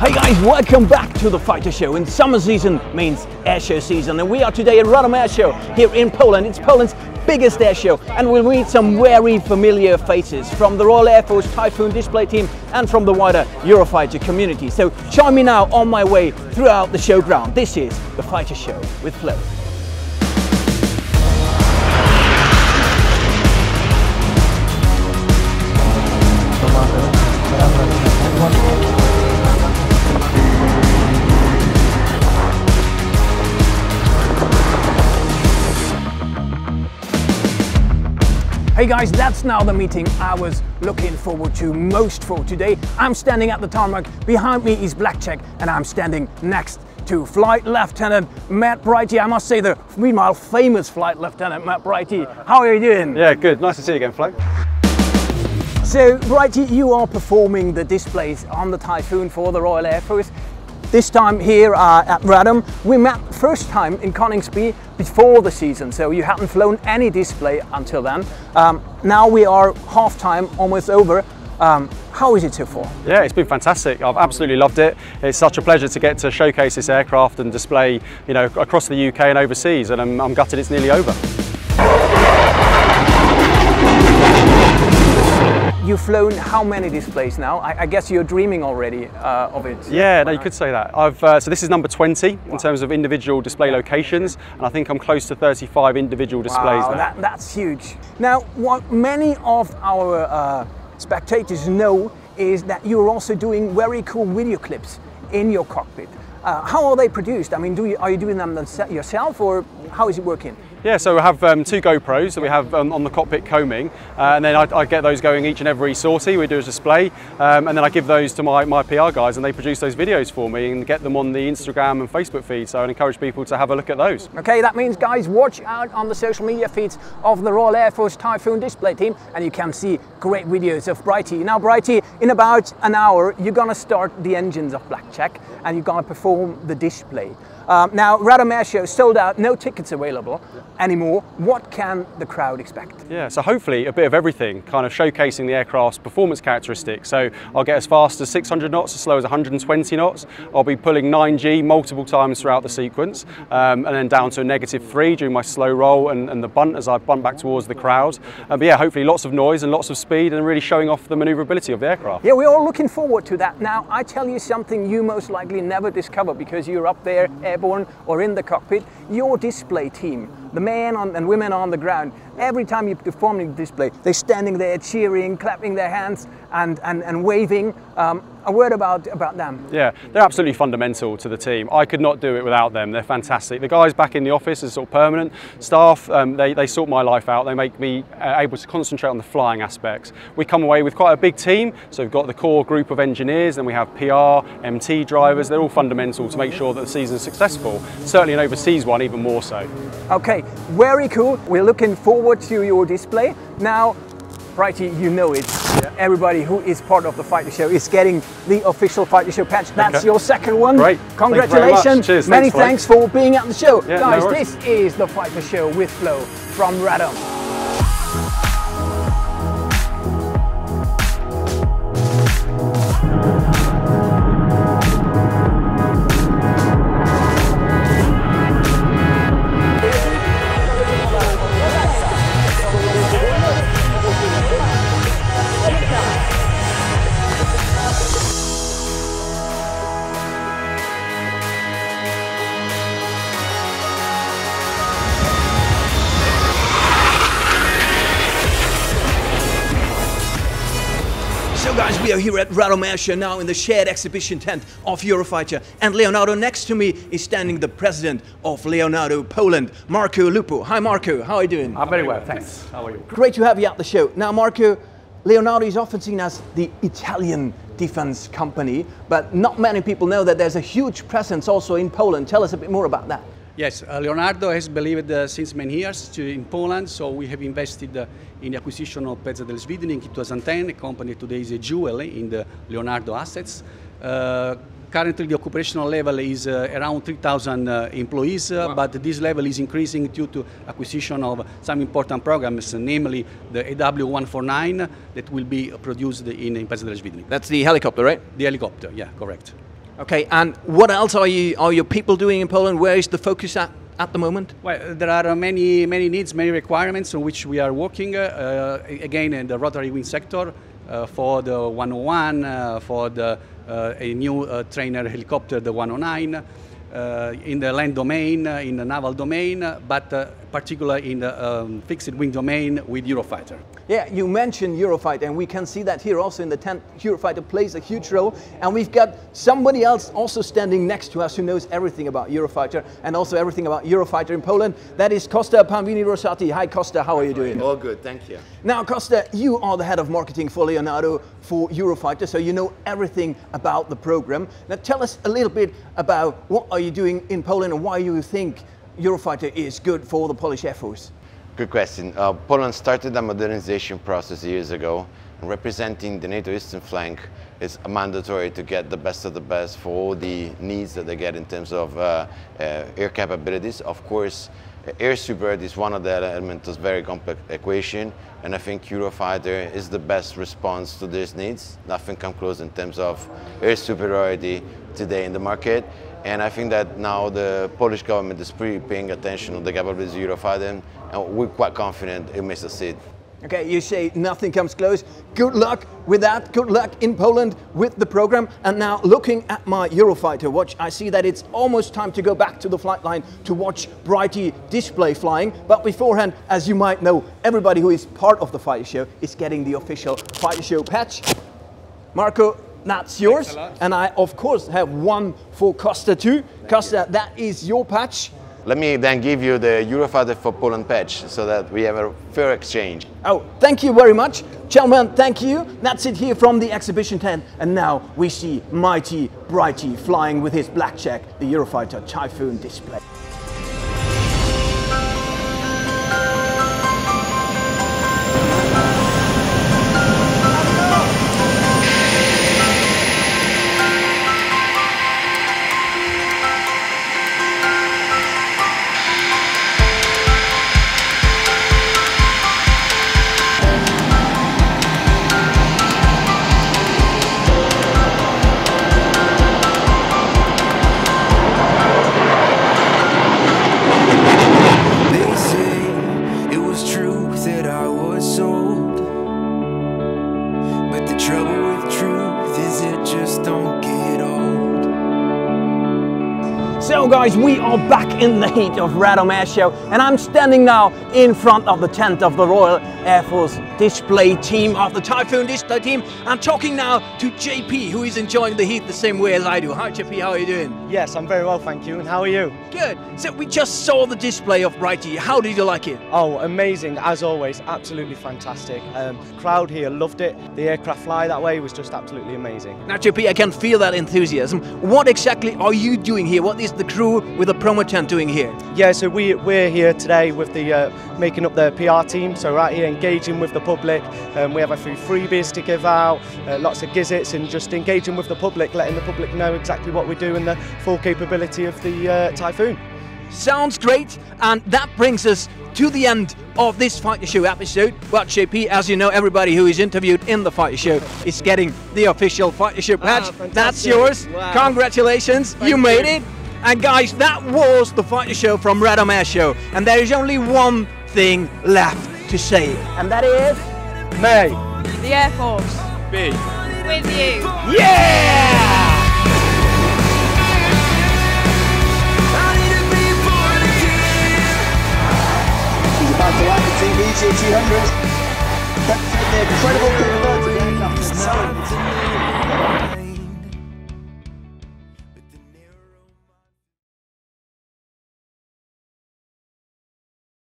Hey guys, welcome back to the Fighter Show. And summer season means airshow season, and we are today at Radom Airshow here in Poland. It's Poland's biggest airshow, and we'll meet some very familiar faces from the Royal Air Force Typhoon display team and from the wider Eurofighter community. So join me now on my way throughout the showground. This is the Fighter Show with Flo. Hey guys, that's now the meeting I was looking forward to most for today. I'm standing at the tarmac, behind me is Blackjack, and I'm standing next to Flight Lieutenant Matt Brighty. I must say the meanwhile famous Flight Lieutenant Matt Brighty. How are you doing? Yeah, good. Nice to see you again, Flo. So Brighty, you are performing the displays on the Typhoon for the Royal Air Force. This time here at Radom. We met first time in Coningsby before the season, so you hadn't flown any display until then. Now we are half time, almost over. How is it so far? Yeah, it's been fantastic. I've absolutely loved it. It's such a pleasure to get to showcase this aircraft and display, you know, across the UK and overseas, and I'm gutted it's nearly over. You've flown how many displays now? I guess you're dreaming already of it. Yeah, no, you could say that. So this is number 20 in terms of individual display locations, and I think I'm close to 35 individual displays now. That's huge. Now, what many of our spectators know is that you're also doing very cool video clips in your cockpit. How are they produced? I mean, are you doing them yourself, or how is it working? Yeah, so we have 2 GoPros that we have on the cockpit coaming, and then I get those going each and every sortie. We do a display, and then I give those to my PR guys, and they produce those videos for me and get them on the Instagram and Facebook feed. So I'd encourage people to have a look at those. Okay, that means, guys, watch out on the social media feeds of the Royal Air Force Typhoon display team, and you can see great videos of Brighty. Now, Brighty, in about an hour, you're gonna start the engines of Blackjack, and you're gonna perform the display. Now, Radom Airshow sold out, no tickets available anymore. What can the crowd expect? Yeah, so hopefully a bit of everything, kind of showcasing the aircraft's performance characteristics. So I'll get as fast as 600 knots, as slow as 120 knots. I'll be pulling 9G multiple times throughout the sequence, and then down to a -3 during my slow roll and the bunt as I bunt back towards the crowd. But yeah, hopefully lots of noise and lots of speed and really showing off the maneuverability of the aircraft. Yeah, we're all looking forward to that. Now, I tell you something you most likely never discover because you're up there airborne or in the cockpit. Your display team, the men and women on the ground, every time you're performing the display, they're standing there cheering, clapping their hands and waving. A word about them. Yeah, they're absolutely fundamental to the team. I could not do it without them. They're fantastic. The guys back in the office as sort of permanent staff, they sort my life out. They make me able to concentrate on the flying aspects. We come away with quite a big team. So we've got the core group of engineers, then we have PR, MT drivers. They're all fundamental to make sure that the season is successful. Certainly an overseas one, even more so. Okay, very cool. We're looking forward to your display. Now, Brighty, you know it. Yeah. Everybody who is part of the Fighter Show is getting the official Fighter Show patch. That's your second one. Great. Congratulations. Cheers. Many thanks for being at the show. Yeah, guys, no this is the Fighter Show with Flo from Radom. So guys, we are here at Radom Airshow now in the shared exhibition tent of Eurofighter, and Leonardo next to me is standing the president of Leonardo Poland, Marco Lupo. Hi Marco, how are you doing? I'm very well, thanks. How are you? Great to have you at the show. Now Marco, Leonardo is often seen as the Italian defense company, but not many people know that there's a huge presence also in Poland. Tell us a bit more about that. Yes, Leonardo has believed since many years in Poland, so we have invested in the acquisition of PZ del Svidnik in 2010. The company today is a jewel in the Leonardo assets. Currently, the occupational level is around 3,000 employees, wow. But this level is increasing due to acquisition of some important programs, namely the AW149 that will be produced in PZ del Svidnik. That's the helicopter, right? The helicopter, yeah, correct. Okay, and what else are your people doing in Poland? Where is the focus at the moment? Well, there are many needs, many requirements on which we are working. Again, in the rotary wing sector, for the 101, for the a new trainer helicopter, the 109, in the land domain, in the naval domain, but particularly in the fixed wing domain with Eurofighter. Yeah, you mentioned Eurofighter, and we can see that here also in the tent. Eurofighter plays a huge role, and we've got somebody else also standing next to us who knows everything about Eurofighter and also everything about Eurofighter in Poland. That is Costa Pambini-Rosati. Hi Costa, how are you doing? All good, thank you. Now Costa, you are the head of marketing for Leonardo for Eurofighter, so you know everything about the program. Now tell us a little bit about what are you doing in Poland and why you think Eurofighter is good for the Polish Air Force. Good question. Poland started a modernization process years ago, and representing the NATO eastern flank is mandatory to get the best of the best for all the needs that they get in terms of air capabilities. Of course, air superiority is one of the elements of this very complex equation, and I think Eurofighter is the best response to these needs. Nothing comes close in terms of air superiority today in the market. And I think that now the Polish government is pretty paying attention to the capabilities of Eurofighter, and we're quite confident it may succeed. Okay, you say nothing comes close. Good luck with that. Good luck in Poland with the program. And now looking at my Eurofighter watch, I see that it's almost time to go back to the flight line to watch Brighty display flying. But beforehand, as you might know, everybody who is part of the fighter show is getting the official fighter show patch. Marco, that's yours. And I, of course, have one for Costa too. Costa, that is your patch. Let me then give you the Eurofighter for Poland patch so that we have a fair exchange. Oh, thank you very much. Gentlemen, thank you. That's it here from the exhibition tent. And now we see mighty Brighty flying with his blackjack, the Eurofighter Typhoon display. So guys, we are back in the heat of Radom Air Show, and I'm standing now in front of the tent of the Royal Air Force display team, of the Typhoon display team. I'm talking now to JP, who is enjoying the heat the same way as I do. Hi JP, how are you doing? Yes, I'm very well, thank you. And how are you? Good. So we just saw the display of Brighty. How did you like it? Oh, amazing, as always, absolutely fantastic. Crowd here loved it. The aircraft fly that way was just absolutely amazing. Now JP, I can feel that enthusiasm. What exactly are you doing here? What is the crew with the promo tent doing here? Yeah, so we're here today with the making up the PR team, so right here engaging with the public. We have a few freebies to give out, lots of gizzards, and just engaging with the public, letting the public know exactly what we do and the full capability of the Typhoon. Sounds great, and that brings us to the end of this Fighter Show episode. Well, JP, as you know, everybody who is interviewed in the Fighter Show is getting the official Fighter Show patch. That's yours. Wow. Congratulations, you made it. And guys, that was the Fighter Show from Radom Air Show. And there is only one thing left to say, and that is... May the Air Force be with you. Yeah! She's about to land the TV-200. That's the incredible